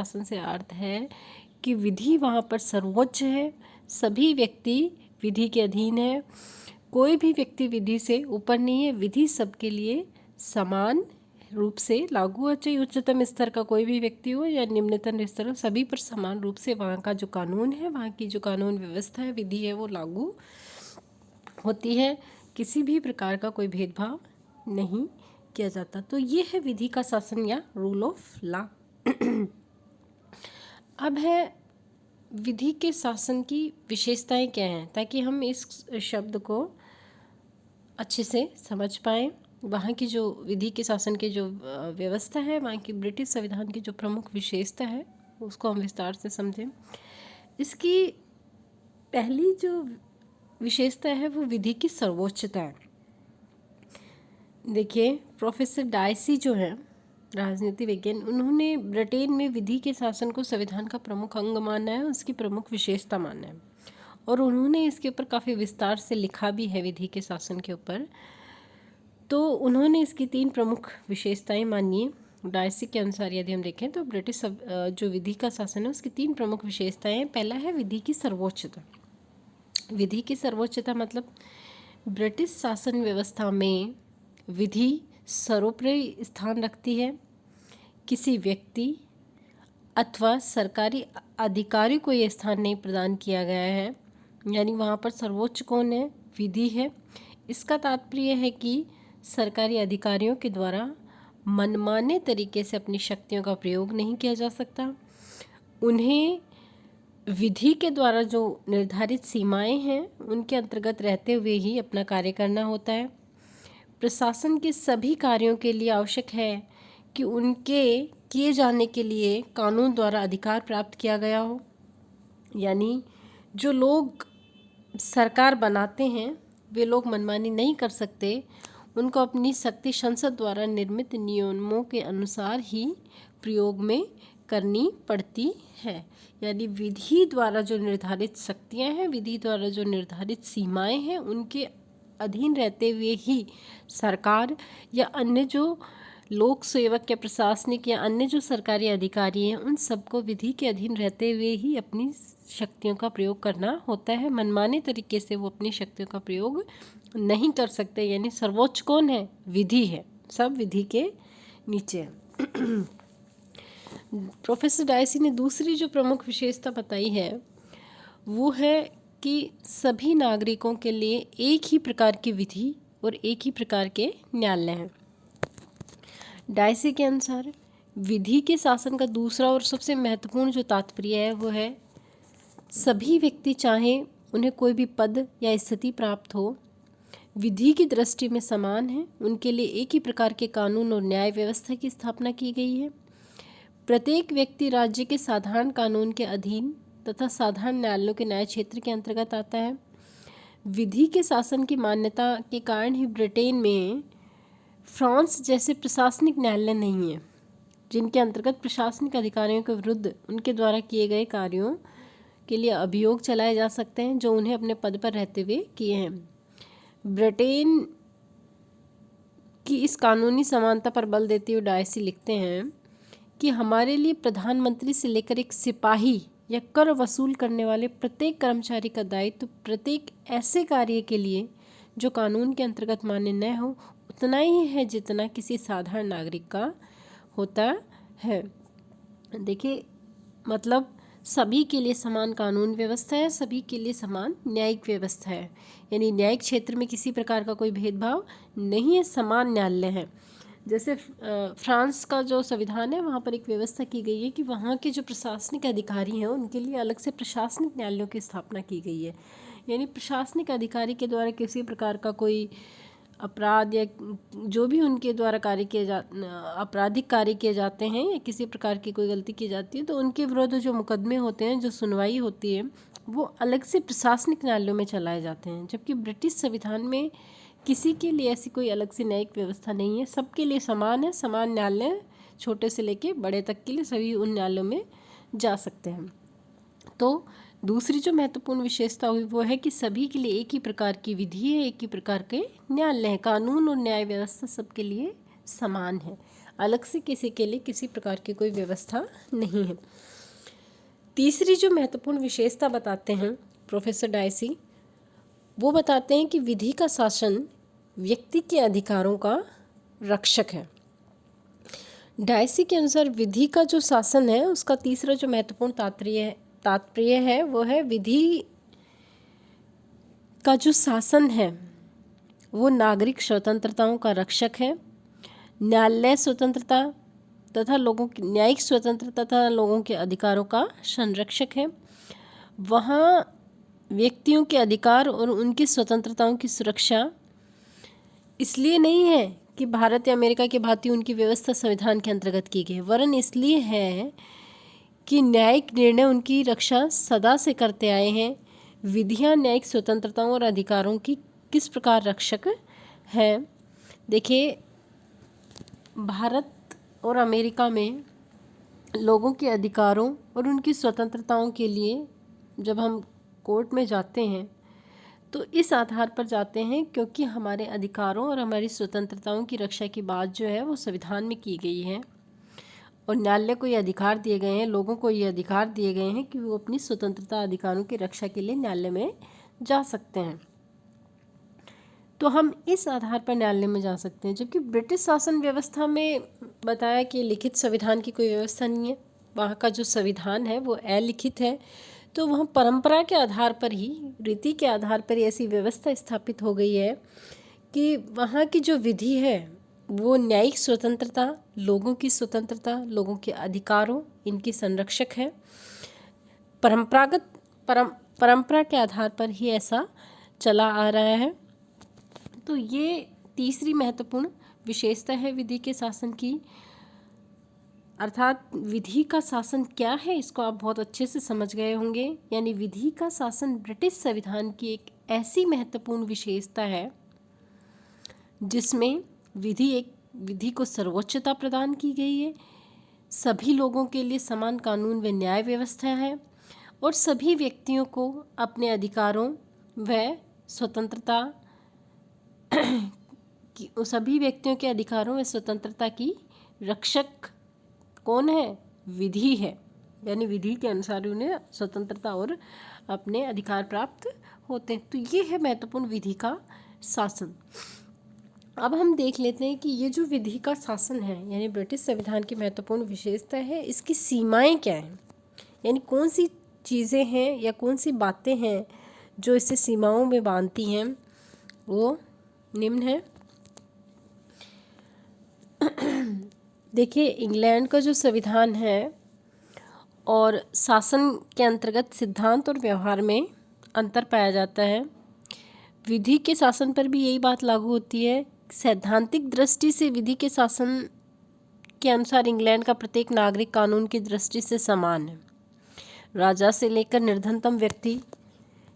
शासन से अर्थ है कि विधि वहाँ पर सर्वोच्च है, सभी व्यक्ति विधि के अधीन है, कोई भी व्यक्ति विधि से ऊपर नहीं है, विधि सबके लिए समान रूप से लागू है, चाहे उच्चतम स्तर का कोई भी व्यक्ति हो या निम्नतम स्तर हो, सभी पर समान रूप से वहाँ का जो कानून है, वहाँ की जो कानून व्यवस्था है, विधि है, वो लागू होती है। किसी भी प्रकार का कोई भेदभाव नहीं किया जाता। तो ये है विधि का शासन या रूल ऑफ लॉ। अब है विधि के शासन की विशेषताएं क्या हैं, ताकि हम इस शब्द को अच्छे से समझ पाएँ। वहाँ की जो विधि के शासन की जो व्यवस्था है, वहाँ की ब्रिटिश संविधान की जो प्रमुख विशेषता है, उसको हम विस्तार से समझें। इसकी पहली जो विशेषता है वो विधि की सर्वोच्चता है। देखिए, प्रोफेसर डायसी जो है राजनीति विज्ञान, उन्होंने ब्रिटेन में विधि के शासन को संविधान का प्रमुख अंग माना है, उसकी प्रमुख विशेषता माना है, और उन्होंने इसके ऊपर काफ़ी विस्तार से लिखा भी है विधि के शासन के ऊपर। तो उन्होंने इसकी 3 प्रमुख विशेषताएं मानी है। डायसी के अनुसार यदि हम देखें तो ब्रिटिश जो विधि का शासन है उसकी 3 प्रमुख विशेषताएं हैं। पहला है विधि की सर्वोच्चता। विधि की सर्वोच्चता मतलब ब्रिटिश शासन व्यवस्था में विधि सर्वोपरि स्थान रखती है। किसी व्यक्ति अथवा सरकारी अधिकारी को यह स्थान नहीं प्रदान किया गया है, यानी वहाँ पर सर्वोच्च कौन है? विधि है। इसका तात्पर्य है कि सरकारी अधिकारियों के द्वारा मनमाने तरीके से अपनी शक्तियों का प्रयोग नहीं किया जा सकता। उन्हें विधि के द्वारा जो निर्धारित सीमाएं हैं उनके अंतर्गत रहते हुए ही अपना कार्य करना होता है। प्रशासन के सभी कार्यों के लिए आवश्यक है कि उनके किए जाने के लिए कानून द्वारा अधिकार प्राप्त किया गया हो, यानी जो लोग सरकार बनाते हैं वे लोग मनमानी नहीं कर सकते, उनको अपनी शक्ति संसद द्वारा निर्मित नियमों के अनुसार ही प्रयोग में करनी पड़ती है। यानी विधि द्वारा जो निर्धारित शक्तियां हैं, विधि द्वारा जो निर्धारित सीमाएं हैं, उनके अधीन रहते हुए ही सरकार या अन्य जो लोक सेवक या प्रशासनिक या अन्य जो सरकारी अधिकारी हैं, उन सबको विधि के अधीन रहते हुए ही अपनी शक्तियों का प्रयोग करना होता है। मनमाने तरीके से वो अपनी शक्तियों का प्रयोग नहीं कर सकते। यानी सर्वोच्च कौन है? विधि है, सब विधि के नीचे है। प्रोफेसर डायसी ने दूसरी जो प्रमुख विशेषता बताई है वो है कि सभी नागरिकों के लिए एक ही प्रकार की विधि और एक ही प्रकार के न्यायालय हैं। डायसी के अनुसार विधि के शासन का दूसरा और सबसे महत्वपूर्ण जो तात्पर्य है वो है सभी व्यक्ति चाहे उन्हें कोई भी पद या स्थिति प्राप्त हो, विधि की दृष्टि में समान है, उनके लिए एक ही प्रकार के कानून और न्याय व्यवस्था की स्थापना की गई है। प्रत्येक व्यक्ति राज्य के साधारण कानून के अधीन तथा साधारण न्यायालयों के न्याय क्षेत्र के अंतर्गत आता है। विधि के शासन की मान्यता के कारण ही ब्रिटेन में फ्रांस जैसे प्रशासनिक न्यायालय नहीं है, जिनके अंतर्गत प्रशासनिक अधिकारियों के विरुद्ध उनके द्वारा किए गए कार्यों के लिए अभियोग चलाए जा सकते हैं जो उन्हें अपने पद पर रहते हुए किए हैं। ब्रिटेन की इस कानूनी समानता पर बल देते हुए डायसी लिखते हैं कि हमारे लिए प्रधानमंत्री से लेकर एक सिपाही या कर वसूल करने वाले प्रत्येक कर्मचारी का दायित्व प्रत्येक ऐसे कार्य के लिए जो कानून के अंतर्गत मान्य न हो उतना ही है जितना किसी साधारण नागरिक का होता है। देखिए, मतलब सभी के लिए समान कानून व्यवस्था है, सभी के लिए समान न्यायिक व्यवस्था है, यानी न्यायिक क्षेत्र में किसी प्रकार का कोई भेदभाव नहीं है, समान न्यायालय है। जैसे फ्रांस का जो संविधान है वहाँ पर एक व्यवस्था की गई है कि वहाँ के जो प्रशासनिक अधिकारी हैं उनके लिए अलग से प्रशासनिक न्यायालयों की स्थापना की गई है। यानी प्रशासनिक अधिकारी के द्वारा किसी प्रकार का कोई अपराध या जो भी उनके द्वारा कार्य किए आपराधिक कार्य किए जाते हैं या किसी प्रकार की कोई गलती की जाती है तो उनके विरुद्ध जो मुकदमे होते हैं, जो सुनवाई होती है, वो अलग से प्रशासनिक न्यायालयों में चलाए जाते हैं। जबकि ब्रिटिश संविधान में किसी के लिए ऐसी कोई अलग से न्यायिक व्यवस्था नहीं है, सबके लिए समान है, समान न्यायालय छोटे से लेके बड़े तक के लिए सभी उन न्यायालयों में जा सकते हैं। तो दूसरी जो महत्वपूर्ण विशेषता हुई वो है कि सभी के लिए एक ही प्रकार की विधि है, एक ही प्रकार के न्यायालय है, कानून और न्याय व्यवस्था सबके लिए समान है। अलग से किसी के लिए किसी प्रकार की कोई व्यवस्था नहीं है। तीसरी जो महत्वपूर्ण विशेषता बताते हैं प्रोफेसर डायसी, वो बताते हैं कि विधि का शासन व्यक्ति के अधिकारों का रक्षक है। डायसी के अनुसार विधि का जो शासन है उसका तीसरा जो महत्वपूर्ण तात्पर्य है वो है विधि का जो शासन है वो नागरिक स्वतंत्रताओं का रक्षक है, न्यायालय स्वतंत्रता तथा लोगों की न्यायिक स्वतंत्रता तथा लोगों के अधिकारों का संरक्षक है। वहाँ व्यक्तियों के अधिकार और उनकी स्वतंत्रताओं की सुरक्षा इसलिए नहीं है कि भारत या अमेरिका की भांति उनकी व्यवस्था संविधान के अंतर्गत की गई है, वरन इसलिए है कि न्यायिक निर्णय उनकी रक्षा सदा से करते आए हैं। विधियां न्यायिक स्वतंत्रताओं और अधिकारों की किस प्रकार रक्षक है। देखिए, भारत और अमेरिका में लोगों के अधिकारों और उनकी स्वतंत्रताओं के लिए जब हम कोर्ट में जाते हैं तो इस आधार पर जाते हैं क्योंकि हमारे अधिकारों और हमारी स्वतंत्रताओं की रक्षा की बात जो है वो संविधान में की गई है और न्यायालय को ये अधिकार दिए गए हैं, लोगों को ये अधिकार दिए गए हैं कि वो अपनी स्वतंत्रता अधिकारों की रक्षा के लिए न्यायालय में जा सकते हैं। तो हम इस आधार पर न्यायालय में जा सकते हैं, जबकि ब्रिटिश शासन व्यवस्था में बताया कि लिखित संविधान की कोई व्यवस्था नहीं है। वहाँ का जो संविधान है वो अलिखित है, तो वहाँ परंपरा के आधार पर ही, रीति के आधार पर ही ऐसी व्यवस्था स्थापित हो गई है कि वहाँ की जो विधि है वो न्यायिक स्वतंत्रता, लोगों की स्वतंत्रता, लोगों के अधिकारों, इनकी संरक्षक है। परंपरा के आधार पर ही ऐसा चला आ रहा है। तो ये तीसरी महत्वपूर्ण विशेषता है विधि के शासन की। अर्थात विधि का शासन क्या है इसको आप बहुत अच्छे से समझ गए होंगे। यानी विधि का शासन ब्रिटिश संविधान की एक ऐसी महत्वपूर्ण विशेषता है जिसमें विधि को सर्वोच्चता प्रदान की गई है, सभी लोगों के लिए समान कानून व न्याय व्यवस्था है और सभी व्यक्तियों को अपने अधिकारों व स्वतंत्रता सभी व्यक्तियों के अधिकारों व स्वतंत्रता की रक्षक कौन है? विधि है। यानी विधि के अनुसार उन्हें स्वतंत्रता और अपने अधिकार प्राप्त होते हैं। तो ये है महत्वपूर्ण विधि का शासन। अब हम देख लेते हैं कि ये जो विधि का शासन है यानी ब्रिटिश संविधान की महत्वपूर्ण विशेषता है, इसकी सीमाएं क्या हैं, यानी कौन सी चीज़ें हैं या कौन सी बातें हैं जो इसे सीमाओं में बांधती हैं, वो निम्न है। देखिए, इंग्लैंड का जो संविधान है और शासन के अंतर्गत सिद्धांत और व्यवहार में अंतर पाया जाता है। विधि के शासन पर भी यही बात लागू होती है। सैद्धांतिक दृष्टि से विधि के शासन के अनुसार इंग्लैंड का प्रत्येक नागरिक कानून की दृष्टि से समान है। राजा से लेकर निर्धनतम व्यक्ति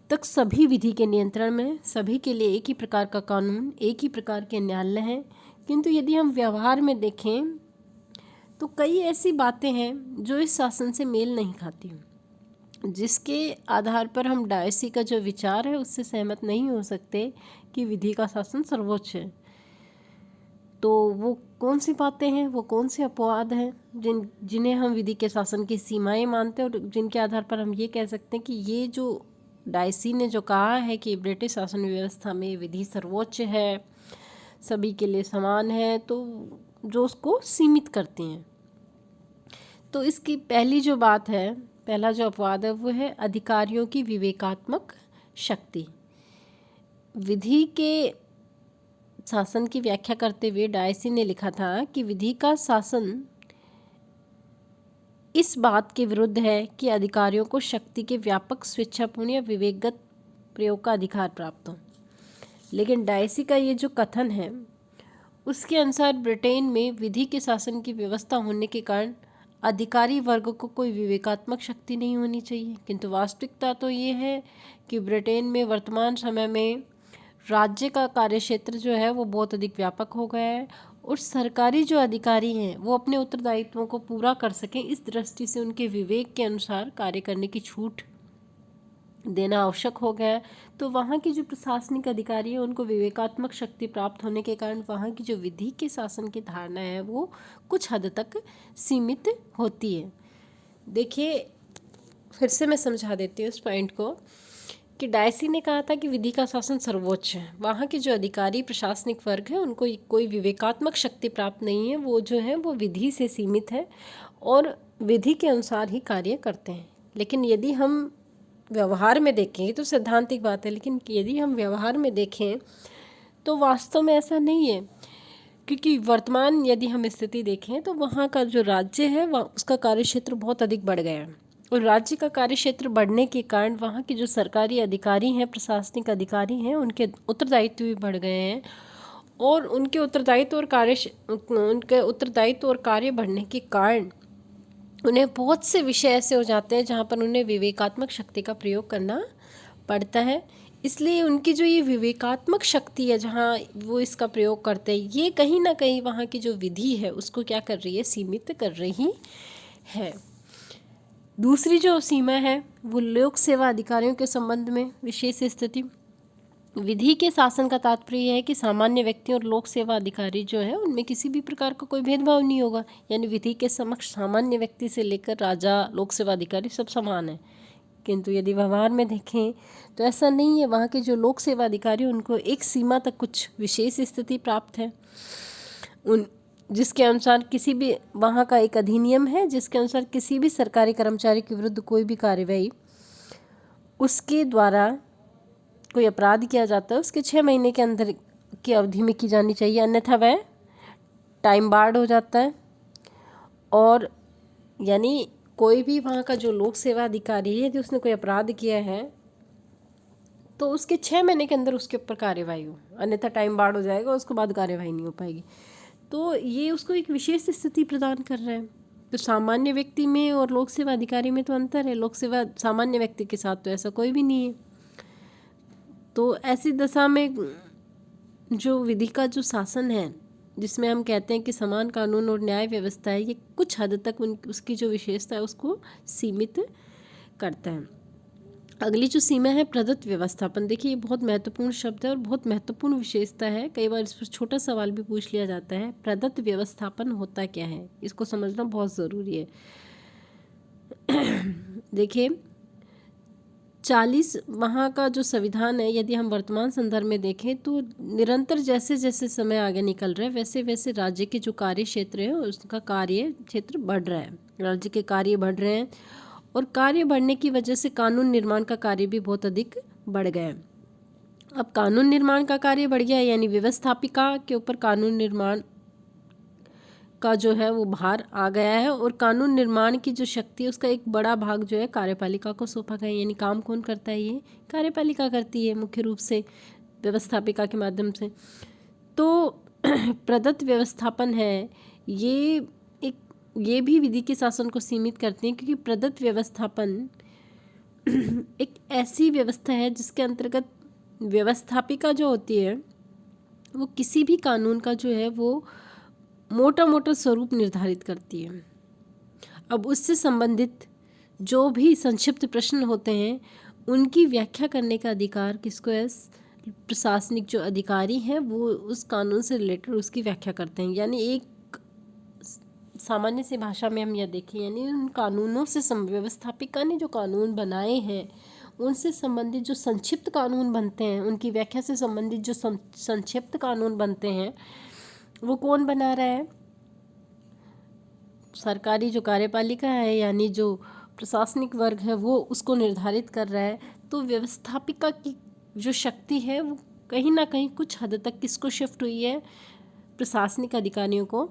तक सभी विधि के नियंत्रण में, सभी के लिए एक ही प्रकार का कानून, एक ही प्रकार के न्यायालय हैं। किंतु यदि हम व्यवहार में देखें तो कई ऐसी बातें हैं जो इस शासन से मेल नहीं खाती, जिसके आधार पर हम डायसी का जो विचार है उससे सहमत नहीं हो सकते कि विधि का शासन सर्वोच्च है। तो वो कौन सी बातें हैं, वो कौन से अपवाद हैं जिन्हें हम विधि के शासन की सीमाएं मानते हैं और जिनके आधार पर हम ये कह सकते हैं कि ये जो डायसी ने जो कहा है कि ब्रिटिश शासन व्यवस्था में विधि सर्वोच्च है, सभी के लिए समान है, तो जो उसको सीमित करती हैं। तो इसकी पहली जो बात है, पहला जो अपवाद है वो है अधिकारियों की विवेकात्मक शक्ति। विधि के शासन की व्याख्या करते हुए डायसी ने लिखा था कि विधि का शासन इस बात के विरुद्ध है कि अधिकारियों को शक्ति के व्यापक, स्वेच्छापूर्ण या विवेकगत प्रयोग का अधिकार प्राप्त हो। लेकिन डायसी का ये जो कथन है उसके अनुसार ब्रिटेन में विधि के शासन की व्यवस्था होने के कारण अधिकारी वर्ग को कोई विवेकात्मक शक्ति नहीं होनी चाहिए। किंतु वास्तविकता तो ये है कि ब्रिटेन में वर्तमान समय में राज्य का कार्यक्षेत्र जो है वो बहुत अधिक व्यापक हो गया है और सरकारी जो अधिकारी हैं वो अपने उत्तरदायित्वों को पूरा कर सकें, इस दृष्टि से उनके विवेक के अनुसार कार्य करने की छूट देना आवश्यक हो गया है। तो वहाँ के जो प्रशासनिक अधिकारी हैं उनको विवेकात्मक शक्ति प्राप्त होने के कारण वहाँ की जो विधि के शासन की धारणा है वो कुछ हद तक सीमित होती है। देखिए, फिर से मैं समझा देती हूँ इस पॉइंट को कि डायसी ने कहा था कि विधि का शासन सर्वोच्च है। वहाँ के जो अधिकारी प्रशासनिक वर्ग है उनको कोई विवेकात्मक शक्ति प्राप्त नहीं है, वो जो है वो विधि से सीमित है और विधि के अनुसार ही कार्य करते हैं। लेकिन यदि हम व्यवहार में देखें, तो सैद्धांतिक बात है, लेकिन यदि हम व्यवहार में देखें तो वास्तव में ऐसा नहीं है। क्योंकि वर्तमान यदि हम स्थिति देखें तो वहाँ का जो राज्य है वह उसका कार्यक्षेत्र बहुत अधिक बढ़ गया है और राज्य का कार्यक्षेत्र बढ़ने के कारण वहाँ के जो सरकारी अधिकारी हैं, प्रशासनिक अधिकारी हैं, उनके उत्तरदायित्व भी बढ़ गए हैं और उनके उत्तरदायित्व और कार्य बढ़ने के कारण उन्हें बहुत से विषय ऐसे हो जाते हैं जहाँ पर उन्हें विवेकात्मक शक्ति का प्रयोग करना पड़ता है। इसलिए उनकी जो ये विवेकात्मक शक्ति है जहाँ वो इसका प्रयोग करते हैं, ये कहीं ना कहीं वहाँ की जो विधि है उसको क्या कर रही है, सीमित कर रही है। दूसरी जो सीमा है वो लोक सेवा अधिकारियों के संबंध में विशेष स्थिति। विधि के शासन का तात्पर्य है कि सामान्य व्यक्ति और लोक सेवा अधिकारी जो है उनमें किसी भी प्रकार का कोई भेदभाव नहीं होगा। यानी विधि के समक्ष सामान्य व्यक्ति से लेकर राजा, लोक सेवा अधिकारी सब समान है। किंतु यदि व्यवहार में देखें तो ऐसा नहीं है। वहाँ के जो लोक सेवा अधिकारी उनको एक सीमा तक कुछ विशेष स्थिति प्राप्त है, जिसके अनुसार किसी भी वहाँ का एक अधिनियम है जिसके अनुसार किसी भी सरकारी कर्मचारी के विरुद्ध कोई भी कार्यवाही उसके द्वारा कोई अपराध किया जाता है उसके 6 महीने के अंदर की अवधि में की जानी चाहिए, अन्यथा वह टाइम बार्ड हो जाता है। और यानी कोई भी वहाँ का जो लोक सेवा अधिकारी है, यदि उसने कोई अपराध किया है तो उसके 6 महीने के अंदर उसके ऊपर कार्यवाही हो, अन्यथा टाइम बार्ड हो जाएगा, उसके बाद कार्यवाही नहीं हो पाएगी। तो ये उसको एक विशेष स्थिति प्रदान कर रहा है। तो सामान्य व्यक्ति में और लोक सेवा अधिकारी में तो अंतर है। लोक सेवा सामान्य व्यक्ति के साथ तो ऐसा कोई भी नहीं है। तो ऐसी दशा में जो विधि का जो शासन है, जिसमें हम कहते हैं कि समान कानून और न्याय व्यवस्था है, ये कुछ हद तक उसकी जो विशेषता है उसको सीमित करता है। अगली जो सीमा है प्रदत्त व्यवस्थापन। देखिए, ये बहुत महत्वपूर्ण शब्द है और बहुत महत्वपूर्ण विशेषता है। कई बार इस पर छोटा सवाल भी पूछ लिया जाता है, प्रदत्त व्यवस्थापन होता क्या है, इसको समझना बहुत ज़रूरी है। देखिए, 40 वहाँ का जो संविधान है, यदि हम वर्तमान संदर्भ में देखें तो निरंतर जैसे जैसे समय आगे निकल रहा है वैसे वैसे राज्य के जो कार्य क्षेत्र है उसका कार्य क्षेत्र बढ़ रहा है, राज्य के कार्य बढ़ रहे हैं और कार्य बढ़ने की वजह से कानून निर्माण का कार्य भी बहुत अधिक बढ़ गया है। अब कानून निर्माण का कार्य बढ़ गया है, यानी व्यवस्थापिका के ऊपर कानून निर्माण का जो है वो भार आ गया है और कानून निर्माण की जो शक्ति है उसका एक बड़ा भाग जो है कार्यपालिका को सौंपा गया है। यानी काम कौन करता है, ये कार्यपालिका करती है मुख्य रूप से व्यवस्थापिका के माध्यम से। तो प्रदत्त व्यवस्थापन है ये भी विधि के शासन को सीमित करते हैं, क्योंकि प्रदत्त व्यवस्थापन एक ऐसी व्यवस्था है जिसके अंतर्गत व्यवस्थापिका जो होती है वो किसी भी कानून का जो है वो मोटा मोटा स्वरूप निर्धारित करती है। अब उससे संबंधित जो भी संक्षिप्त प्रश्न होते हैं उनकी व्याख्या करने का अधिकार किसको है, प्रशासनिक जो अधिकारी हैं वो उस कानून से रिलेटेड उसकी व्याख्या करते हैं। यानी एक सामान्य सी भाषा में हम यह देखें, यानी उन कानूनों से व्यवस्थापिका ने जो कानून बनाए हैं उनसे संबंधित जो संक्षिप्त कानून बनते हैं, उनकी व्याख्या से संबंधित जो संक्षिप्त कानून बनते हैं वो कौन बना रहा है, सरकारी जो कार्यपालिका है, यानी जो प्रशासनिक वर्ग है वो उसको निर्धारित कर रहा है। तो व्यवस्थापिका की जो शक्ति है वो कहीं ना कहीं कुछ हद तक किसको शिफ्ट हुई है, प्रशासनिक अधिकारियों को,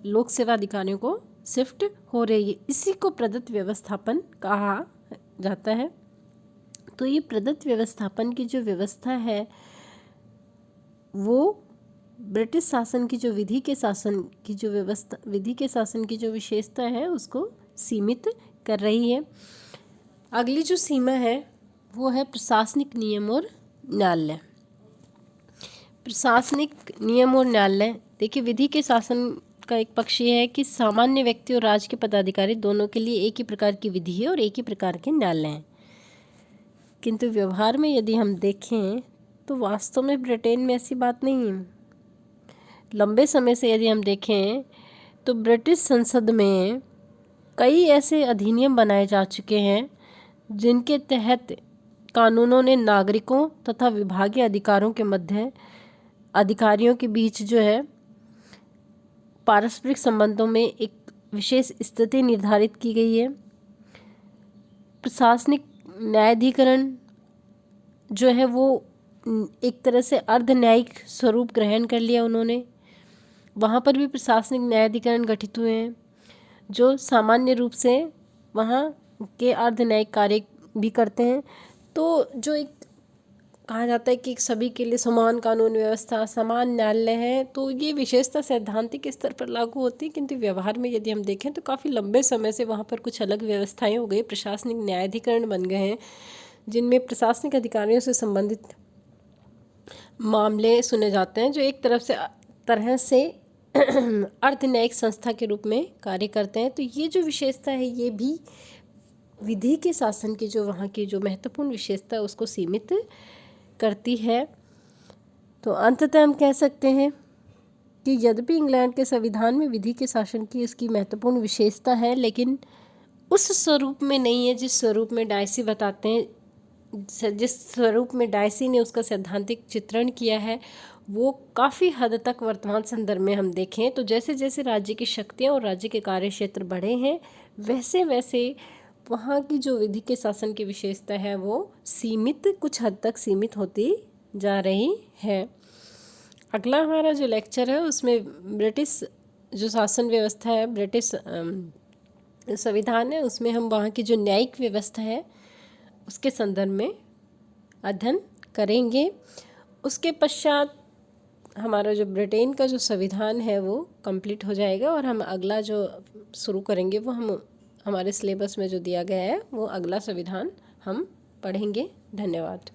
लोक सेवा अधिकारियों को शिफ्ट हो रही है। इसी को प्रदत्त व्यवस्थापन कहा जाता है। तो ये प्रदत्त व्यवस्थापन की जो व्यवस्था है वो ब्रिटिश शासन की जो विधि के शासन की जो व्यवस्था, विधि के शासन की जो विशेषता है उसको सीमित कर रही है। अगली जो सीमा है वो है प्रशासनिक नियम और न्यायालय। प्रशासनिक नियम और न्यायालय, देखिए विधि के शासन का एक पक्ष ये है कि सामान्य व्यक्ति और राज्य के पदाधिकारी दोनों के लिए एक ही प्रकार की विधि है और एक ही प्रकार के न्यायालय हैं। किंतु व्यवहार में यदि हम देखें तो वास्तव में ब्रिटेन में ऐसी बात नहीं है। लंबे समय से यदि हम देखें तो ब्रिटिश संसद में कई ऐसे अधिनियम बनाए जा चुके हैं जिनके तहत कानूनों ने नागरिकों तथा विभागीय अधिकारों के मध्य अधिकारियों के बीच जो है पारस्परिक संबंधों में एक विशेष स्थिति निर्धारित की गई है। प्रशासनिक न्यायाधिकरण जो है वो एक तरह से अर्ध न्यायिक स्वरूप ग्रहण कर लिया उन्होंने। वहाँ पर भी प्रशासनिक न्यायाधिकरण गठित हुए हैं जो सामान्य रूप से वहाँ के अर्ध न्यायिक कार्य भी करते हैं। तो जो एक कहा जाता है कि सभी के लिए समान कानून व्यवस्था, समान न्यायालय है, तो ये विशेषता सैद्धांतिक स्तर पर लागू होती है, किंतु व्यवहार में यदि हम देखें तो काफ़ी लंबे समय से वहाँ पर कुछ अलग व्यवस्थाएं हो गई। प्रशासनिक न्यायाधिकरण बन गए हैं जिनमें प्रशासनिक अधिकारियों से संबंधित मामले सुने जाते हैं, जो एक तरह से अर्ध न्यायिक संस्था के रूप में कार्य करते हैं। तो ये जो विशेषता है ये भी विधि के शासन की जो वहाँ की जो महत्वपूर्ण विशेषता है उसको सीमित करती है। तो अंततः हम कह सकते हैं कि यद्यपि इंग्लैंड के संविधान में विधि के शासन की इसकी महत्वपूर्ण विशेषता है, लेकिन उस स्वरूप में नहीं है जिस स्वरूप में डायसी बताते हैं। जिस स्वरूप में डायसी ने उसका सैद्धांतिक चित्रण किया है वो काफ़ी हद तक वर्तमान संदर्भ में हम देखें तो जैसे जैसे राज्य की शक्तियाँ और राज्य के कार्य क्षेत्र बढ़े हैं वैसे वैसे वहाँ की जो विधि के शासन की विशेषता है वो कुछ हद तक सीमित होती जा रही है। अगला हमारा जो लेक्चर है उसमें ब्रिटिश जो शासन व्यवस्था है, ब्रिटिश संविधान है, उसमें हम वहाँ की जो न्यायिक व्यवस्था है उसके संदर्भ में अध्ययन करेंगे। उसके पश्चात हमारा जो ब्रिटेन का जो संविधान है वो कंप्लीट हो जाएगा और हम अगला जो शुरू करेंगे वो हम हमारे सिलेबस में जो दिया गया है वो अगला संविधान हम पढ़ेंगे। धन्यवाद।